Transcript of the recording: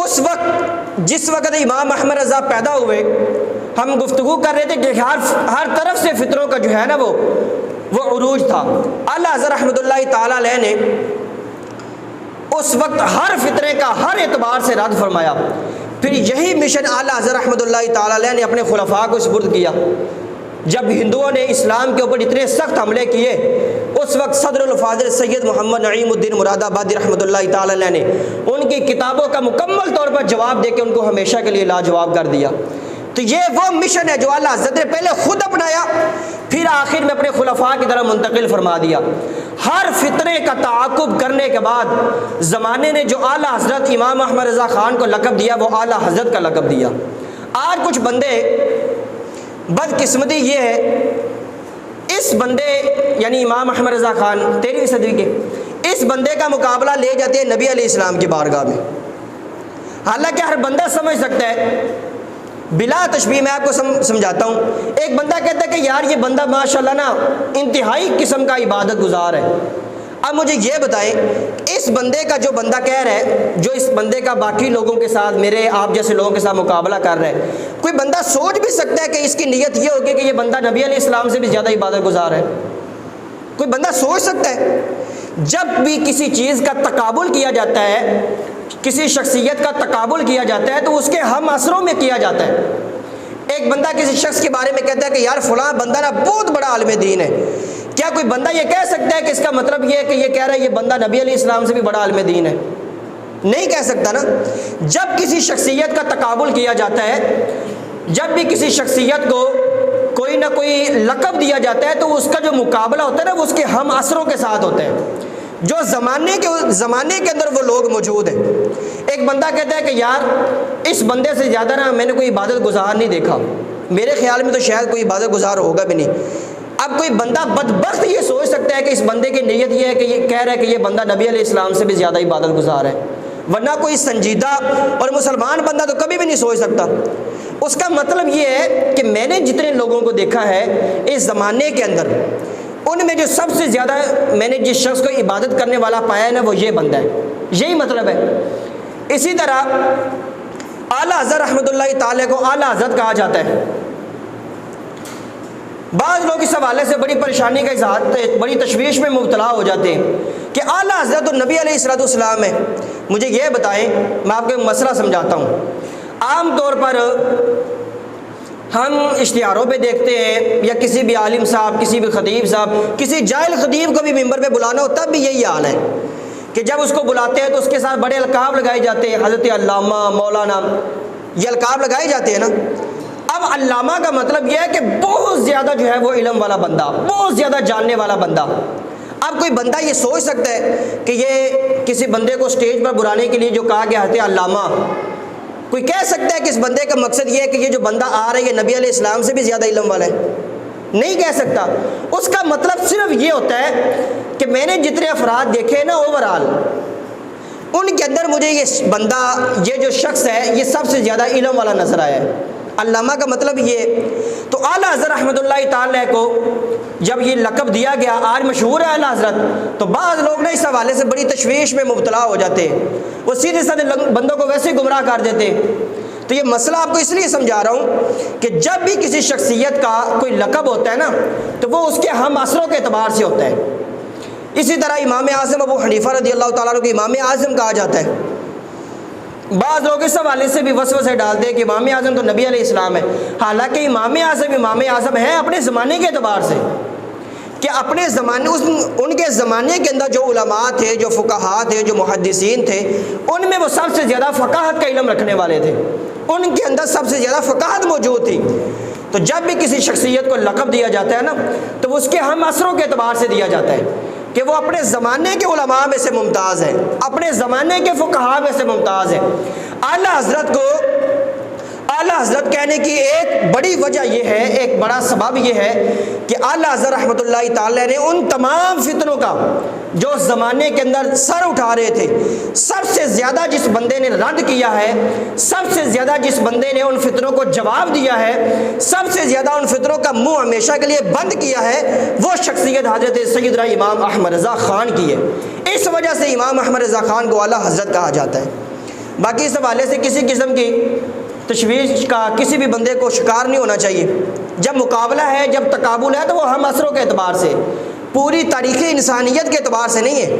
اس وقت جس وقت امام احمد رضا پیدا ہوئے، ہم گفتگو کر رہے تھے کہ ہر طرف سے فطروں کا جو ہے نا وہ عروج تھا۔ اعلیٰ حضرت رحمۃ اللہ تعالیٰ علیہ نے اس وقت ہر فطرے کا ہر اعتبار سے رد فرمایا۔ پھر یہی مشن اعلیٰ حضرت رحمۃ اللہ تعالیٰ علیہ نے اپنے خلفاء کو سپرد کیا۔ جب ہندوؤں نے اسلام کے اوپر اتنے سخت حملے کیے، اس وقت صدر الفاضل سید محمد نعیم الدین مراد آبادی رحمۃ اللہ تعالیٰ علیہ نے ان کی کتابوں کا مکمل طور پر جواب دے کے ان کو ہمیشہ کے لیے لاجواب کر دیا۔ تو یہ وہ مشن ہے جو اعلیٰ حضرت نے پہلے خود اپنایا، پھر آخر میں اپنے خلفاء کی طرف منتقل فرما دیا۔ ہر فطرے کا تعاقب کرنے کے بعد زمانے نے جو اعلیٰ حضرت امام احمد رضا خان کو لقب دیا وہ اعلیٰ حضرت کا لقب دیا۔ آج کچھ بندے، بدقسمتی یہ ہے، اس بندے یعنی امام احمد رضا خان 13ویں صدی کے، اس بندے کا مقابلہ لے جاتے ہیں نبی علیہ السلام کی بارگاہ میں۔ حالانکہ ہر بندہ سمجھ سکتا ہے، بلا تشبیہ میں آپ کو سمجھاتا ہوں۔ ایک بندہ کہتا ہے کہ یار یہ بندہ ماشاءاللہ نا انتہائی قسم کا عبادت گزار ہے۔ اب مجھے یہ بتائیں، اس بندے کا جو بندہ کہہ رہا ہے، جو اس بندے کا باقی لوگوں کے ساتھ، میرے آپ جیسے لوگوں کے ساتھ مقابلہ کر رہا ہے، کوئی بندہ سوچ بھی سکتا ہے کہ اس کی نیت یہ ہوگی کہ یہ بندہ نبی علیہ السلام سے بھی زیادہ عبادت گزار ہے؟ کوئی بندہ سوچ سکتا ہے؟ جب بھی کسی چیز کا تقابل کیا جاتا ہے، کسی شخصیت کا تقابل کیا جاتا ہے تو اس کے ہم اثروں میں کیا جاتا ہے۔ ایک بندہ کسی شخص کے بارے میں کہتا ہے کہ یار فلاں بندہ نا بہت بڑا عالم دین ہے، کیا کوئی بندہ یہ کہہ سکتا ہے کہ اس کا مطلب یہ ہے کہ یہ کہہ رہا ہے یہ بندہ نبی علیہ السلام سے بھی بڑا عالم دین ہے؟ نہیں کہہ سکتا نا۔ جب کسی شخصیت کا تقابل کیا جاتا ہے، جب بھی کسی شخصیت کو کوئی نہ کوئی لقب دیا جاتا ہے تو اس کا جو مقابلہ ہوتا ہے نا وہ اس کے ہم اثروں کے ساتھ ہوتا ہے، جو زمانے کے اندر وہ لوگ موجود ہیں۔ ایک بندہ کہتا ہے کہ یار اس بندے سے زیادہ نا میں نے کوئی عبادت گزار نہیں دیکھا، میرے خیال میں تو شاید کوئی عبادت گزار ہوگا بھی نہیں۔ اب کوئی بندہ بدبخت یہ سوچ سکتا ہے کہ اس بندے کی نیت یہ ہے کہ یہ کہہ رہا ہے کہ یہ بندہ نبی علیہ السلام سے بھی زیادہ عبادت گزار ہے، ورنہ کوئی سنجیدہ اور مسلمان بندہ تو کبھی بھی نہیں سوچ سکتا۔ اس کا مطلب یہ ہے کہ میں نے جتنے لوگوں کو دیکھا ہے اس زمانے کے اندر، ان میں جو سب سے زیادہ میں نے جس شخص کو عبادت کرنے والا پایا ہے نا وہ یہ بندہ ہے، یہی مطلب ہے۔ اسی طرح اعلیٰ حضرت رحمۃ اللہ تعالیٰ کو اعلیٰ حضرت کہا جاتا ہے۔ بعض لوگ اس حوالے سے بڑی پریشانی کا اظہار، بڑی تشویش میں مبتلا ہو جاتے ہیں کہ اعلیٰ حضرت تو نبی علیہ السلام ہے۔ مجھے یہ بتائیں، میں آپ کو ایک مسئلہ سمجھاتا ہوں۔ عام طور پر ہم اشتہاروں پہ دیکھتے ہیں یا کسی بھی عالم صاحب، کسی بھی خطیب صاحب، کسی جاہل خطیب کو بھی ممبر پہ بلانا ہو تب بھی یہی حال ہے کہ جب اس کو بلاتے ہیں تو اس کے ساتھ بڑے القاب لگائے جاتے ہیں، حضرت علامہ، مولانا، یہ القاب لگائے جاتے ہیں نا۔ اب علامہ کا مطلب یہ ہے کہ بہت زیادہ جو ہے وہ علم والا بندہ، بہت زیادہ جاننے والا بندہ۔ اب کوئی بندہ یہ سوچ سکتا ہے کہ یہ کسی بندے کو سٹیج پر بلانے کے لیے جو کہا گیا ہے علامہ، کوئی کہہ سکتا ہے کہ اس بندے کا مقصد یہ ہے کہ یہ جو بندہ آ رہا ہے یہ نبی علیہ السلام سے بھی زیادہ علم والا ہے؟ نہیں کہہ سکتا۔ اس کا مطلب صرف یہ ہوتا ہے کہ میں نے جتنے افراد دیکھے ہیں نا اوورآل، ان کے اندر مجھے یہ بندہ، یہ جو شخص ہے یہ سب سے زیادہ علم والا نظر آیا ہے۔ علامہ کا مطلب یہ۔ تو اعلیٰ حضرت رحمۃ اللہ تعالیٰ کو جب یہ لقب دیا گیا، آج مشہور ہے اعلیٰ حضرت، تو بعض لوگ نا اس حوالے سے بڑی تشویش میں مبتلا ہو جاتے ہیں، وہ سیدھے سادھے بندوں کو ویسے گمراہ کر دیتے ہیں۔ تو یہ مسئلہ آپ کو اس لیے سمجھا رہا ہوں کہ جب بھی کسی شخصیت کا کوئی لقب ہوتا ہے نا تو وہ اس کے ہم اثروں کے اعتبار سے ہوتا ہے۔ اسی طرح امام اعظم ابو حنیفہ رضی اللہ تعالیٰ عنہ کو امام اعظم کہا جاتا ہے۔ بعض لوگ اس حوالے سے بھی وسوسے ڈالتے ہیں کہ امام اعظم تو نبی علیہ السلام ہے، حالانکہ امام اعظم ہے اپنے زمانے کے اعتبار سے، کہ اپنے زمانے ان کے زمانے کے اندر جو علماء تھے، جو فقہاء تھے، جو محدثین تھے، ان میں وہ سب سے زیادہ فقاہت کا علم رکھنے والے تھے، ان کے اندر سب سے زیادہ فقاہت موجود تھی۔ تو جب بھی کسی شخصیت کو لقب دیا جاتا ہے نا تو وہ اس کے ہم اثروں کے اعتبار سے دیا جاتا ہے کہ وہ اپنے زمانے کے علماء میں سے ممتاز ہے، اپنے زمانے کے فقہاء میں سے ممتاز ہے۔ اعلیٰ حضرت کو اعلیٰ حضرت کہنے کی ایک بڑی وجہ یہ ہے، ایک بڑا سبب یہ ہے کہ اعلیٰ حضرت رحمۃ اللہ تعالیٰ نے ان تمام فتنوں کا جو زمانے کے اندر سر اٹھا رہے تھے، سب سے زیادہ جس بندے نے رد کیا ہے، سب سے زیادہ جس بندے نے ان فتنوں کو جواب دیا ہے، سب سے زیادہ ان فتنوں کا منہ ہمیشہ کے لیے بند کیا ہے، وہ شخصیت حضرت سیدنا امام احمد رضا خان کی ہے۔ اس وجہ سے امام احمد رضا خان کو اعلیٰ حضرت کہا جاتا ہے۔ باقی اس حوالے سے کسی قسم کی تشویش کا کسی بھی بندے کو شکار نہیں ہونا چاہیے۔ جب مقابلہ ہے، جب تقابل ہے، تو وہ ہم عصروں کے اعتبار سے، پوری تاریخ انسانیت کے اعتبار سے نہیں ہے۔